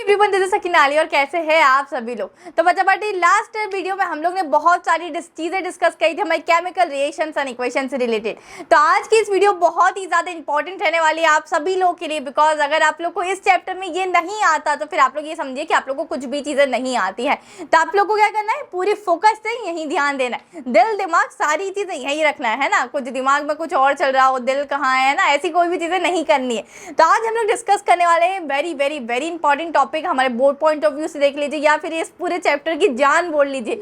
Everyone, this is सकीनाली और कैसे हैं आप सभी लोग। तो बच्चा पार्टी लास्ट वीडियो में हम लोग ने बहुत सारी चीज़ें डिस्कस करी थी हमारी केमिकल रिएक्शंस एंड इक्वेशन से रिलेटेड। तो आज की इस वीडियो बहुत ही ज़्यादा इंपॉर्टेंट रहने वाली है आप सभी लोग के लिए, बिकॉज अगर आप लोग को इस चैप्टर में ये नहीं आता तो फिर आप लोग ये समझिए कि आप लोग को कुछ भी चीज़ें नहीं आती है। तो आप लोग को क्या करना है, पूरी फोकस से यहीं ध्यान देना है, दिल दिमाग सारी चीज़ें यहीं रखना है ना। कुछ दिमाग में कुछ और चल रहा हो, दिल कहाँ है ना, ऐसी कोई भी चीज़ें नहीं करनी है। तो आज हम लोग डिस्कस करने वाले हैं very very very important topic, हमारे बोर्ड पॉइंट ऑफ व्यू से देख लीजिए या फिर इस पूरे चैप्टर की जान बोल लीजिए,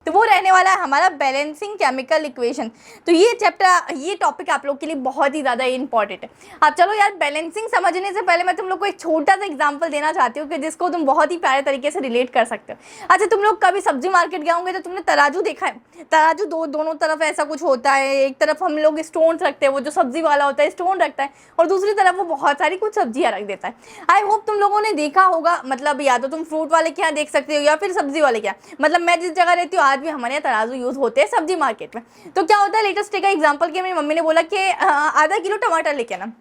तो वो रहने वाला है हमारा बैलेंसिंग केमिकल इक्वेशन। तो ये चैप्टर, ये टॉपिक आप लोग के लिए बहुत ही ज़्यादा इंपॉर्टेंट है। अब चलो यार, बैलेंसिंग समझने से पहले मैं तुम लोग को एक छोटा सा एग्जांपल देना चाहती हूँ कि जिसको तुम बहुत ही प्यारे तरीके से रिलेट कर सकते हो। अच्छा, तुम लोग कभी सब्जी मार्केट गए होंगे तो तुमने तराजू देखा है। तराजू दोनों तरफ ऐसा कुछ होता है, एक तरफ हम लोग स्टोन रखते हैं, वो जो सब्जी वाला होता है स्टोन रखता है, और दूसरी तरफ वो बहुत सारी कुछ सब्जियाँ रख देता है। आई होप तुम लोगों ने देखा होगा, मतलब या तो तुम फ्रूट वाले के यहाँ देख सकते हो या फिर सब्जी वाले के यहाँ। मतलब मैं जिस जगह रहती हूँ आज भी हमारे यहाँ तराजू यूज होते हैं सब्जी मार्केट में। तो क्या होता है, लेटेस्ट टेक का एग्जांपल कि मेरी मम्मी ने बोला कि आधा किलो टमाटर लेके आना।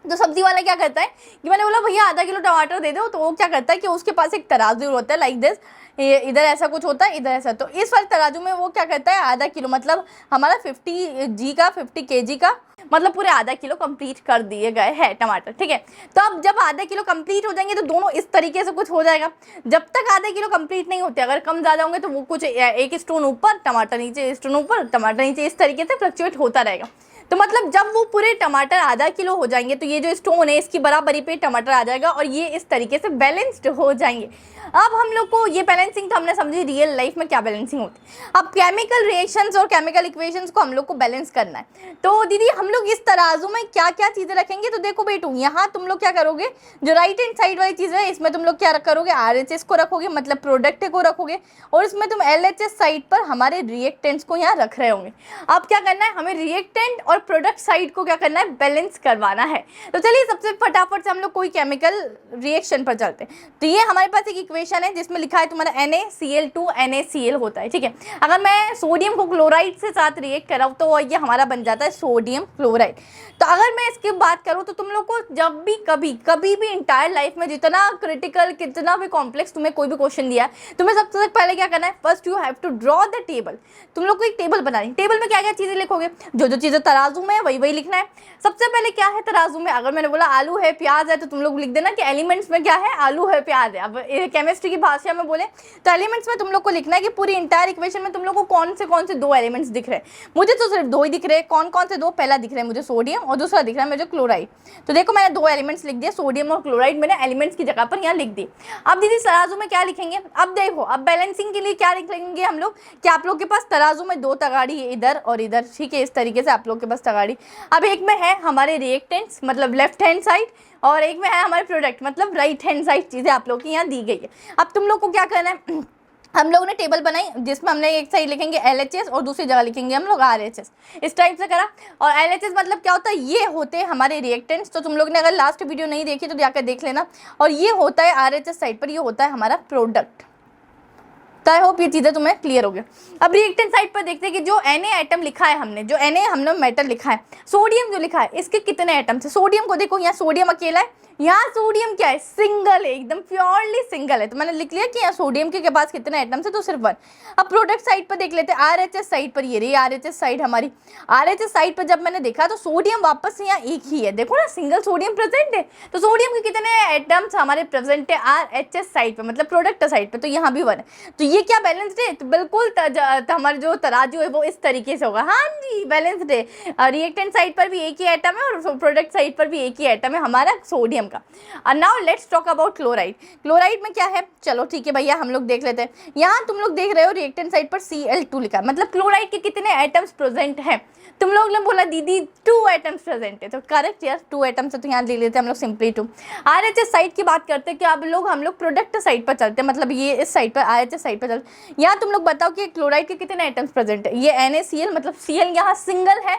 तो सब्जी वाला क्या करता है कि मैंने बोला भैया आधा किलो टमाटर दे दो, तो वो क्या करता है कि उसके पास एक तराजू होता है लाइक दिस, इधर ऐसा कुछ होता है, इधर ऐसा। तो इस वाले तराजू में वो क्या करता है, आधा किलो मतलब हमारा 50 kg का मतलब पूरे आधा किलो कंप्लीट कर दिए गए हैं टमाटर। ठीक है, तो अब जब आधा किलो कंप्लीट हो जाएंगे तो दोनों इस तरीके से कुछ हो जाएगा। जब तक आधा किलो कंप्लीट नहीं होते, अगर कम ज़्यादा होंगे तो वो कुछ एक स्टोन ऊपर टमाटर नीचे, स्टोन ऊपर टमाटर नीचे, इस तरीके से फ्लक्चुएट होता रहेगा। तो मतलब जब वो पूरे टमाटर आधा किलो हो जाएंगे तो ये जो स्टोन है इसकी बराबरी पे टमाटर आ जाएगा और ये इस तरीके से बैलेंस्ड हो जाएंगे। अब हम लोग को ये बैलेंसिंग तो हमने समझी रियल लाइफ में क्या बैलेंसिंग होती है। अब केमिकल रिएक्शंस और केमिकल इक्वेशंस को हम लोग को बैलेंस करना है। तो दीदी हम लोग इस तराजू में क्या क्या चीज़ें रखेंगे, तो देखो बेटू, यहाँ तुम लोग क्या करोगे, जो राइट हैंड साइड वाली चीज़ है इसमें तुम लोग क्या करोगे, RHS को रखोगे, मतलब प्रोडक्ट को रखोगे, और इसमें तुम LHS साइड पर हमारे रिएक्टेंट्स को यहाँ रख रहे होंगे। अब क्या करना है, हमें रिएक्टेंट और प्रोडक्ट साइड को क्या करना है, बैलेंस करवाना है। तो चलिए सबसे फटाफट से हम लोग कोई केमिकल रिएक्शन पर चलते हैं। तो ये हमारे पास एक इक्वेशन है जिसमें लिखा है तुम्हारा NaCl2 NaCl होता है। ठीक है, अगर मैं सोडियम को क्लोराइड से साथ रिएक्ट कराऊँ तो ये हमारा बन जाता है सोडियम क्लोराइड। तो अगर मैं इसकी बात करूँ तो तुम लोग को जब भी कभी भी इंटायर लाइफ में जितना क्रिटिकल, कितना भी कॉम्प्लेक्स तुम्हें कोई भी क्वेश्चन दिया है, तुम्हें सबसे पहले क्या करना है, first you have to draw the table. तुम लोग को एक टेबल बनानी, टेबल में क्या क्या चीज़ें लिखोगे, जो चीज़ें तराजू में वही लिखना है। सबसे पहले क्या है तराजू में, अगर मैंने बोला आलू है प्याज है तो तुम लोग लिख देना कि एलिमेंट्स में क्या है, आलू है प्याज है। अब केमिस्ट्री की भाषा में बोले तो एलिमेंट्स में तुम लोग को लिखना है कि पूरी इंटायर इक्वेशन में तुम लोग को कौन से दो एलिमेंट्स दिख रहे हैं। मुझे तो सिर्फ दो ही दिख रहे हैं। कौन से दो, पहला दिख रहा है मुझे सोडियम और दूसरा दिख रहा है मुझे क्लोराइड। तो देखो मैंने दो एलिमेंट्स लिख दिए, सोडियम और क्लोराइड मैंने एलिमेंट्स की जगह पर यहाँ लिख दी। अब दीदी तराजू में क्या लिखेंगे, अब देखो अब बैलेंसिंग के लिए क्या लिखेंगे हम लोग कि आप लोग के पास तराजू में दो तगाड़ी है, इधर और इधर। ठीक है, इस तरीके से आप लोग के पास तगाड़ी। अब एक में है हमारे रिएक्टेंट्स मतलब लेफ्ट हैंड साइड, और एक में है हमारे प्रोडक्ट मतलब राइट हैंड साइड चीज़ें आप लोग की यहाँ दी गई है। अब तुम लोग को क्या करना है, हम लोगों ने टेबल बनाई जिसमें हमने एक साइड लिखेंगे LHS और दूसरी जगह लिखेंगे हम लोग RHS, इस टाइप से करा। और LHS मतलब क्या होता है, ये होते हैं हमारे रिएक्टेंट्स। तो तुम लोग ने अगर लास्ट वीडियो नहीं देखी तो जाकर देख लेना। और ये होता है RHS साइड पर, ये होता है हमारा प्रोडक्ट। तो आई होप ये चीज़ें तुम्हें क्लियर हो गया। अब रिएक्टेंट साइड पर देखते हैं कि जो Na आइटम लिखा है हमने, जो Na हमने मेटल लिखा है, सोडियम जो लिखा है, इसके कितने आइटम्स है। सोडियम को देखो, यहाँ सोडियम अकेला है, यहाँ सोडियम क्या है, सिंगल है, एकदम प्योरली सिंगल है। तो मैंने लिख लिया कि यहाँ सोडियम के पास कितने आइटम्स है, तो सिर्फ 1। अब प्रोडक्ट साइड पर देख लेते हैं, RHS साइड पर, ये रही RHS साइड हमारी। RHS साइड पर जब मैंने देखा तो सोडियम वापस यहाँ एक ही है, देखो ना सिंगल सोडियम प्रेजेंट है। तो सोडियम के कितने आइटम्स हमारे प्रेजेंट है RHS साइड पर, मतलब प्रोडक्ट साइड पर, तो यहाँ भी 1 है। तो ये क्या बैलेंस्ड है, तो बिल्कुल हमारा जो तराजू है वो इस तरीके से होगा। हाँ जी, बैलेंस्ड है। रिएक्टेंट साइड पर भी एक ही आइटम है और प्रोडक्ट साइड पर भी एक ही आइटम है हमारा सोडियम का। और now let's talk about chloride. Chloride में क्या है, चलो ठीक है भैया हम लोग देख लेते हैं। यहाँ तुम लोग देख रहे हो रिएक्टेंट साइड पर Cl2 लिखा है, मतलब क्लोराइड के कितने आइटम्स प्रेजेंट हैं। तुम लोग ने बोला दीदी 2 आइटम्स प्रेजेंट है, तो करेक्ट यार 2 आइटम्स है, तो यहाँ ले लेते हैं हम लोग सिंपली 2। RHS साइड की बात करते हैं कि अब हम लोग प्रोडक्ट साइड पर चलते हैं, मतलब ये इस साइड पर RHS साइड पर चलते। यहाँ तुम लोग बताओ कि क्लोराइड के कितने आइटम्स प्रेजेंट है। ये NaCl मतलब Cl यहाँ सिंगल है,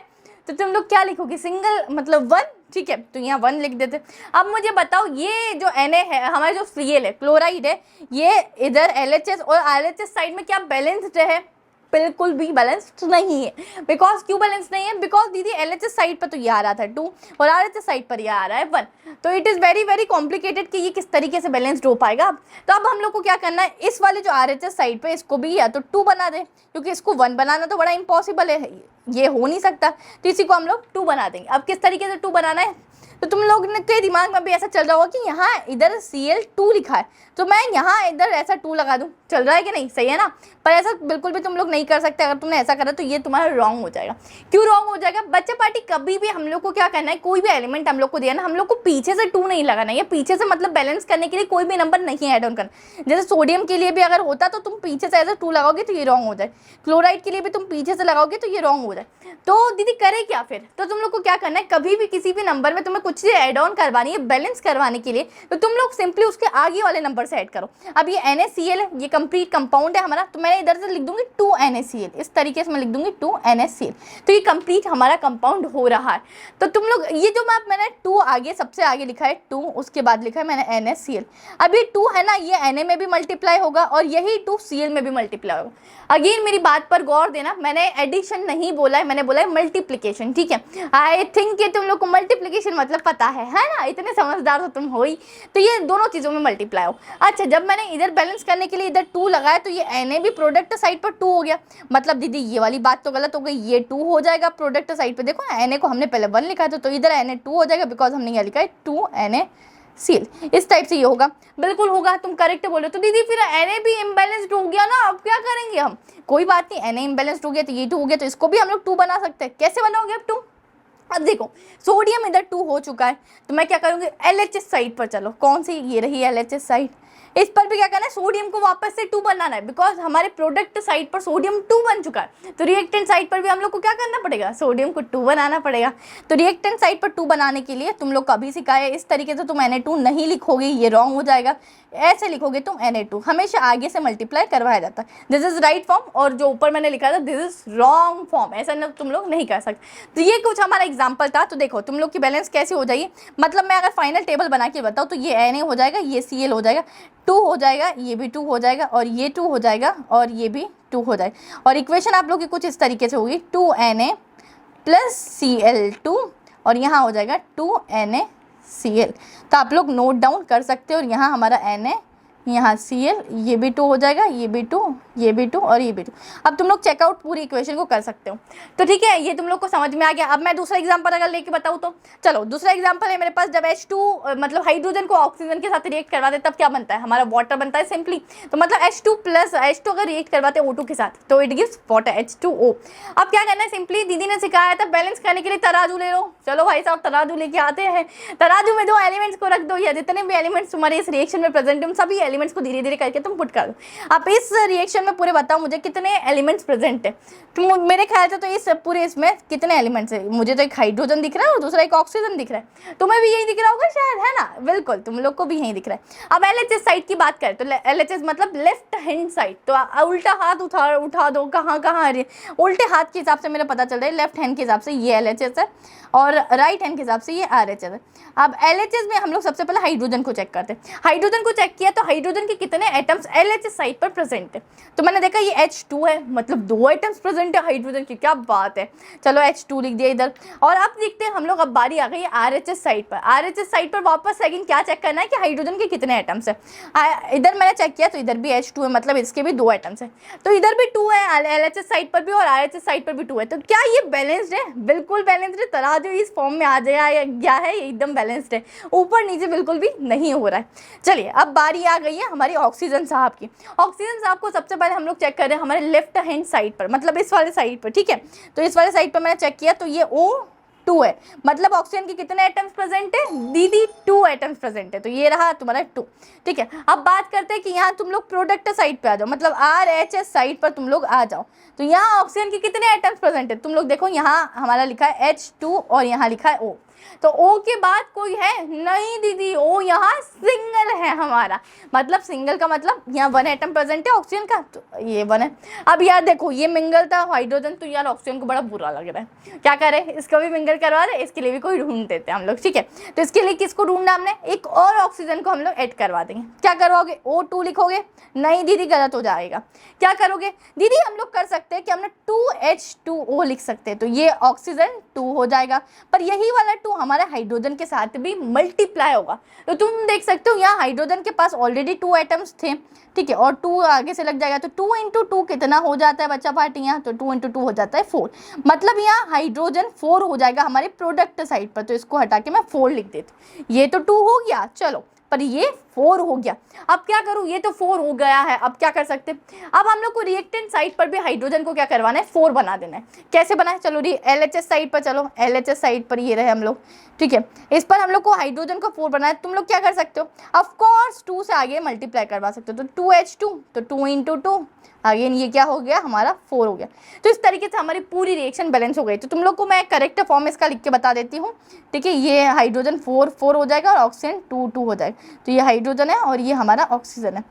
तो तुम लोग क्या लिखोगे, सिंगल मतलब 1। ठीक है, तो यहाँ 1 लिख देते। अब मुझे बताओ ये जो Na है, हमारा जो Cl है, क्लोराइड है, ये इधर LHS और RHS साइड में क्या बैलेंस्ड है। बिल्कुल भी बैलेंस्ड नहीं है। बिकॉज क्यों बैलेंस नहीं है? बिकॉज दीदी LHS साइड पर तो ये आ रहा था 2 और RHS साइड पर ये आ रहा है 1, तो it is very very complicated कि ये किस तरीके से बैलेंस्ड हो पाएगा। तो अब हम लोग को क्या करना है, इस वाले जो RHS साइड पे इसको भी या तो 2 बना दे, क्योंकि इसको 1 बनाना तो बड़ा इम्पॉसिबल है, ये हो नहीं सकता, तो इसी को हम लोग 2 बना देंगे। अब किस तरीके से 2 बनाना है, तो तुम लोग के दिमाग में भी ऐसा चल रहा होगा कि यहाँ इधर Cl2 लिखा है, तो मैं यहाँ इधर ऐसा 2 लगा दूँ, चल रहा है कि नहीं? सही है ना? पर ऐसा बिल्कुल भी तुम लोग नहीं कर सकते। अगर तुमने ऐसा करा तो ये तुम्हारा रॉन्ग हो जाएगा। क्यों रॉन्ग हो जाएगा? बच्चा पार्टी कभी भी हम लोग को क्या करना है, कोई भी एलिमेंट हम लोग को दिया ना, हम लोग को पीछे से 2 नहीं लगाना है, या पीछे से मतलब बैलेंस करने के लिए कोई भी नंबर नहीं ऐड ऑन करना। जैसे सोडियम के लिए भी अगर होता तो तुम पीछे से ऐसा 2 लगाओगे तो ये रॉन्ग हो जाए, क्लोराइड के लिए भी तुम पीछे से लगाओगे तो ये रॉन्ग हो जाए। तो दीदी करे क्या फिर? तो तुम लोग को क्या करना है, कभी भी किसी भी नंबर में तुम्हें कुछ चीज़ ऐड ऑन करवानी है बैलेंस करवाने के लिए, तो तुम लोग सिंपली उसके आगे वाले नंबर से ऐड करो। अब ये NaCl है, ये कंप्लीट कंपाउंड है हमारा, तो मैंने इधर से लिख दूंगी 2NaCl, इस तरीके से मैं लिख दूंगी 2NaCl, तो ये कंप्लीट हमारा कंपाउंड हो रहा है। तो तुम लोग ये जो मैंने 2 आगे सबसे आगे लिखा है 2, उसके बाद लिखा है मैंने NaCl। अब ये 2 है ना, ये Na में भी मल्टीप्लाई होगा और यही 2 Cl में भी मल्टीप्लाई होगा। अगेन मेरी बात पर गौर देना, मैंने एडिशन नहीं बोला है, मैंने बोला है मल्टीप्लिकेशन, ठीक है? आई थिंक कि तुम लोग को मल्टीप्लिकेशन मतलब पता है ना? इतने समझदार तो तुम हो ही। तो ये दोनों चीज़ों में मल्टीप्लाई हो। अच्छा, जब मैंने इधर बैलेंस करने के लिए इधर 2 लगाया तो ये Na भी प्रोडक्ट साइड पर 2 हो गया। मतलब दीदी ये वाली बात तो गलत हो गई, ये 2 हो जाएगा प्रोडक्ट साइड पर। देखो Na को हमने पहले 1 लिखा था, तो इधर Na 2 हो जाएगा, बिकॉज हमने यहाँ लिखा है 2NaCl। इस टाइप से ये होगा, बिल्कुल होगा, तुम करेक्ट बोले। तो दीदी फिर Na भी इम्बैलेंस्ड हो गया ना, अब क्या करेंगे हम? कोई बात नहीं, Na इम्बैलेंस्ड हो गया तो ये 2 हो गया, तो इसको भी हम लोग 2 बना सकते हैं। कैसे बनाओगे अब 2? अब देखो सोडियम इधर 2 हो चुका है, तो मैं क्या करूँगी, LHS साइड पर चलो, कौन सी? ये रही LHS साइड। इस पर भी क्या करना है, सोडियम को वापस से 2 बनाना है, बिकॉज हमारे प्रोडक्ट साइड पर सोडियम 2 बन चुका है। तो रिएक्टेंट साइड पर भी हम लोग को क्या करना पड़ेगा, सोडियम को 2 बनाना पड़ेगा। तो रिएक्टेंट साइड पर 2 बनाने के लिए तुम लोग कभी सिखाए इस तरीके से तुम Na2 नहीं लिखोगे, ये रॉन्ग हो जाएगा। ऐसे लिखोगे तुम Na2, हमेशा आगे से मल्टीप्लाई करवाया जाता है। दिस इज राइट फॉर्म, और जो ऊपर मैंने लिखा था दिस इज रॉन्ग फॉर्म, ऐसा न तुम लोग नहीं कर सकते। तो ये कुछ हमारा एग्जाम्पल था। तो देखो तुम लोग की बैलेंस कैसे हो जाएगी, मतलब मैं अगर फाइनल टेबल बना के बताऊँ तो ये Na हो जाएगा, ये Cl हो जाएगा, 2 हो जाएगा, ये भी 2 हो जाएगा, और ये 2 हो जाएगा, और ये भी 2 हो जाएगा। और इक्वेशन आप लोग की कुछ इस तरीके से होगी 2Na प्लस Cl2, और यहाँ हो जाएगा 2NaCl। तो आप लोग नोट डाउन कर सकते हो। और यहाँ हमारा Na, यहाँ Cl, ये भी 2 हो जाएगा, ये भी 2, ये भी 2 और ये भी 2। अब तुम लोग चेकआउट पूरी इक्वेशन को कर सकते हो। तो ठीक है, ये तुम लोग को समझ में आ गया। अब मैं दूसरा एग्जांपल अगर लेके बताऊँ तो चलो, दूसरा एग्जांपल है मेरे पास, जब H2 मतलब हाइड्रोजन को ऑक्सीजन के साथ रिएक्ट करवाते तब क्या बनता है, हमारा वाटर बनता है सिंपली। तो मतलब H2 प्लस H2 अगर रिएक्ट करवाते हैं O2 के साथ तो इट गिव्स वाटर H2O। अब क्या करना है, सिंपली दीदी ने सिखाया था बैलेंस करने के लिए तराजू ले लो। चलो भाई साहब तराजू लेके आते हैं, तराजू में 2 एलिमेंट्स को रख दो, या जितने भी एलिमेंट्स तुम्हारे इस रिएक्शन में प्रेजेंट है उन सभी एलिमेंट्स को धीरे धीरे करके तुम पुट कर दो। अब इस रिएक्शन में पूरे बताओ मुझे कितने एलिमेंट्स प्रेजेंट है। तो मेरे ख्याल से तो इस पूरे इसमें कितने एलिमेंट्स है, मुझे तो एक हाइड्रोजन दिख रहा है और दूसरा एक ऑक्सीजन दिख रहा है, तुम्हें भी यही दिख रहा होगा शायद, है ना? बिल्कुल, तुम लोग को भी यही दिख रहा है। अब LHS साइड की बात करें तो LHS मतलब लेफ्ट हैंड साइड, तो उल्टा हाथ उठा दो, कहाँ उल्टे हाथ के हिसाब से मेरा पता चल रहा है, लेफ्ट हैंड के हिसाब से ये LHS है और राइट हैंड के हिसाब से ये RHS है। अब LHS में हम लोग सबसे पहले हाइड्रोजन को चेक करते हैं। हाइड्रोजन को चेक किया तो हाइड्रोजन के कितने एटम्स LHS साइड पर प्रेजेंट है, तो मैंने देखा ये H2 है, मतलब 2 एटम्स प्रेजेंट है हाइड्रोजन की, क्या बात है। चलो H2 लिख दिया इधर। और अब देखते हैं हम लोग, अब बारी आ गई है RHS साइड पर। RHS साइड पर वापस सेकंड क्या चेक करना है कि हाइड्रोजन के कितने एटम्स है। इधर मैंने चेक किया तो इधर भी H2 है, मतलब इसके भी 2 एटम्स है, तो इधर भी 2 है, LHS साइड पर भी और RHS साइड पर भी 2 है। तो क्या ये बैलेंस्ड है? बिल्कुल बैलेंस्ड है। तराजू इस फॉर्म में आ गया है, एकदम बैलेंस्ड है, ऊपर नीचे बिल्कुल भी नहीं हो रहा है। चलिए अब बारी आ गई है हमारी ऑक्सीजन साहब की। ऑक्सीजन साहब को सबसे पहले हम लोग चेक कर रहे हैं हमारे लेफ्ट हैंड साइड पर, मतलब इस वाले साइड पर, ठीक है। तो इस वाले साइड पर मैंने चेक किया तो ये O2 है, मतलब ऑक्सीजन के कितने एटम्स प्रेजेंट है दीदी? 2 एटम्स प्रेजेंट है, तो ये रहा तुम्हारा 2, ठीक है। अब बात करते हैं कि यहाँ तुम लोग प्रोडक्ट साइड पे आ जाओ, मतलब RHS साइड पर तुम लोग आ जाओ। तो यहाँ ऑक्सीजन के कितने एटम्स प्रेजेंट है, तुम लोग देखो यहाँ हमारा लिखा है H2 और यहाँ लिखा है O। तो O के बाद कोई है नहीं दीदी, O यहाँ सिंगल है हमारा, मतलब सिंगल का मतलब यहाँ 1 एटम प्रेजेंट है ऑक्सीजन का, तो ये 1 है। अब यार देखो ये मिंगल था हाइड्रोजन, तो यार ऑक्सीजन को बड़ा बुरा लग रहा है, क्या करें, इसको भी मिंगल करवा दे, इसके लिए भी कोई ढूंढ देते हैं हम लोग, ठीक है। तो इसके लिए किसको ढूंढना हमने, एक और ऑक्सीजन को हम लोग ऐड करवा देंगे। क्या करवाओगे, O2 लिखोगे, नहीं दीदी गलत हो जाएगा। क्या करोगे दीदी, हम लोग कर सकते हैं कि हमने 2H2O लिख सकते हैं, तो ये ऑक्सीजन 2 हो जाएगा, पर यही वाला 2 हमारे हाइड्रोजन के साथ भी मल्टीप्लाई होगा। तो तुम देख सकते हो यहाँ हाइड्रोजन के पास ऑलरेडी 2 एटम्स थे, ठीक है, और 2 आगे से लग जाएगा, तो 2 इंटू 2 कितना हो जाता है बच्चा पार्टी यहाँ, तो 2 इंटू 2 हो जाता है 4, मतलब यहाँ हाइड्रोजन 4 हो जाएगा हमारे प्रोडक्ट साइड पर, तो इसको हटा के मैं 4 लिख देती हूँ। ये तो 2 हो गया, चलो, पर ये 4 हो गया। अब क्या करूँ, ये तो 4 हो गया है, अब क्या कर सकते हैं, अब हम लोग को रिएक्टेंट साइड पर भी हाइड्रोजन को क्या करवाना है, 4 बना देना है। कैसे बनाए, चलो LHS साइड पर, चलो LHS साइड पर ये रहे हम लोग, ठीक है, इस पर हम लोग को हाइड्रोजन को 4 बनाए। तुम लोग क्या कर सकते हो, ऑफ कोर्स 2 से आगे मल्टीप्लाई करवा सकते हो, तो 2H2, तो 2 इंटू 2, अगेन ये क्या हो गया हमारा 4 हो गया। तो इस तरीके से हमारी पूरी रिएक्शन बैलेंस हो गई। तो तुम लोग को मैं करेक्ट फॉर्म इसका लिख के बता देती हूँ, ठीक है, ये हाइड्रोजन 4 हो जाएगा और ऑक्सीजन 2 हो जाएगा, तो ये हाइड्रोजन है और ये हमारा ऑक्सीजन है,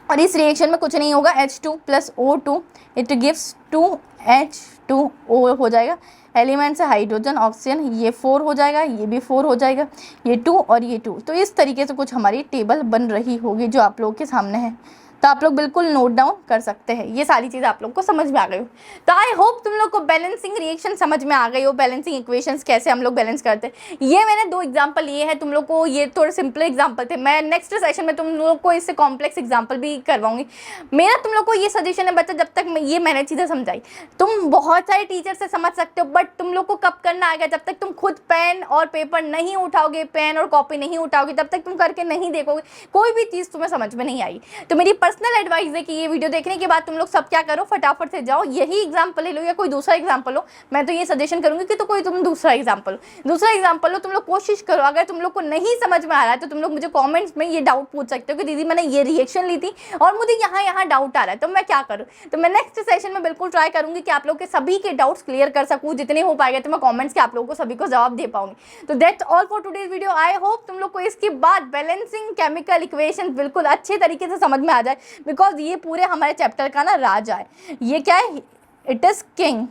और इस रिएक्शन में कुछ नहीं होगा, H2 plus O2 it gives 2H2O हो जाएगा। एलिमेंट्स है हाइड्रोजन ऑक्सीजन, ये 4 हो जाएगा, ये भी 4 हो जाएगा, ये 2 और ये 2। तो इस तरीके से कुछ हमारी टेबल बन रही होगी जो आप लोगों के सामने है, तो आप लोग बिल्कुल नोट डाउन कर सकते हैं। ये सारी चीज़ आप लोग को समझ में आ गई हो, तो आई होप तुम लोग को बैलेंसिंग रिएक्शन समझ में आ गई हो, बैलेंसिंग इक्वेशंस कैसे हम लोग बैलेंस करते हैं। ये मैंने 2 एग्जांपल लिए हैं तुम लोग को, ये थोड़े सिंपल एग्जांपल थे, मैं नेक्स्ट सेशन में तुम लोग को इससे कॉम्प्लेक्स एग्जांपल भी करवाऊंगी। मेरा तुम लोग को ये सजेशन है बच्चा, जब तक मैंने चीज़ें समझाई, तुम बहुत सारे टीचर से समझ सकते हो, बट तुम लोग को कब करना आएगा, जब तक तुम खुद पेन और पेपर नहीं उठाओगे, पेन और कॉपी नहीं उठाओगे, तब तक तुम करके नहीं देखोगे, कोई भी चीज़ तुम्हें समझ में नहीं आई। तो मेरी पर्सनल एडवाइस है कि ये वीडियो देखने के बाद तुम लोग सब क्या करो, फटाफट से जाओ यही एग्जांपल ले लो या कोई दूसरा एग्जांपल लो, मैं तो ये सजेशन करूंगी कि तो कोई तुम दूसरा एग्जांपल लो, तुम लोग कोशिश करो। अगर तुम लोग को नहीं समझ में आ रहा है तो तुम लोग मुझे कमेंट्स में ये डाउट पूछ सकते हो कि दीदी मैंने ये रिएक्शन ली थी और मुझे यहाँ डाउट आ रहा है, तो मैं क्या करूँ। तो मैं नेक्स्ट सेशन में बिल्कुल ट्राई करूंगी कि आप लोग के सभी के डाउट्स क्लियर कर सकूँ, जितने हो पाएगा तो मैं कॉमेंट्स के आप लोगों को सभी को जवाब दे पाऊंगी। तो that's all for today's video. I hope तुम लोग को इसके बाद बैलेंसिंग केमिकल इक्वेशन बिल्कुल अच्छे तरीके से समझ में आ जाए, बिकॉज ये पूरे हमारे चैप्टर का ना राजा है। ये क्या है, it is king,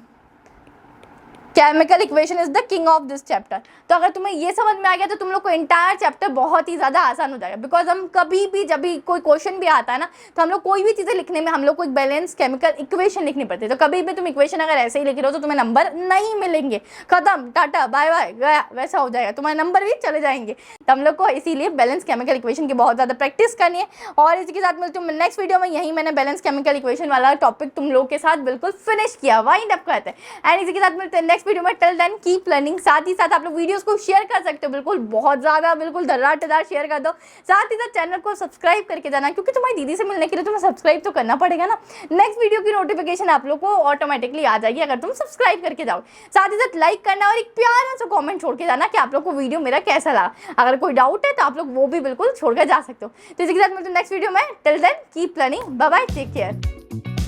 chemical equation is the king of this chapter. तो अगर तुम्हें ये समझ में आ गया तो तुम लोग को इंटायर चैप्टर बहुत ही ज़्यादा आसान हो जाएगा, बिकॉज हम कभी भी जब भी कोई क्वेश्चन भी आता है ना, तो हम लोग कोई भी चीज़ें लिखने में हम लोग को एक बैलेंस केमिकल इक्वेशन लिखनी पड़ती है। तो कभी भी तुम इक्वेशन अगर ऐसे ही लिख रहे हो तो तुम्हें नंबर नहीं मिलेंगे, खत्म, टाटा बाय बाय गया, वैसा हो जाएगा, तुम्हारे नंबर भी चले जाएंगे। तो हम लोग को इसीलिए बैलेंस केमिकल इक्वेशन की बहुत ज़्यादा प्रैक्टिस करनी है। और इसके साथ मिलती हूँ नेक्स्ट वीडियो में, यही मैंने बैलेंस केमिकल इक्वेशन वाला टॉपिक तुम लोग के साथ बिल्कुल फिनिश किया, वाइंड अप करते हैं। एंड इसी के साथ मिलते हैं नेक्स्ट वीडियो में। Till then keep learning. साथ ही साथ आप लोग वीडियोस को शेयर कर सकते हो, बिल्कुल बहुत ज़्यादा, बिल्कुल धड़ाधड़ शेयर कर दो। साथ ही साथ चैनल को सब्सक्राइब करके जाना, क्योंकि तुम्हारी दीदी से मिलने के लिए तुम्हें सब्सक्राइब तो करना पड़ेगा ना। नेक्स्ट वीडियो की नोटिफिकेशन आप लोग को ऑटोमेटिकली आ जाएगी अगर तुम सब्सक्राइब करके जाओ। साथ ही साथ लाइक करना और एक प्यारा सा कॉमेंट छोड़ के जाना कि आप लोग को वीडियो मेरा कैसा लगा। अगर कोई डाउट है तो आप लोग वो भी बिल्कुल छोड़ कर जा सकते हो। तो इसी के साथ मिलते हैं नेक्स्ट वीडियो में। Till then keep learning, bye bye, take care.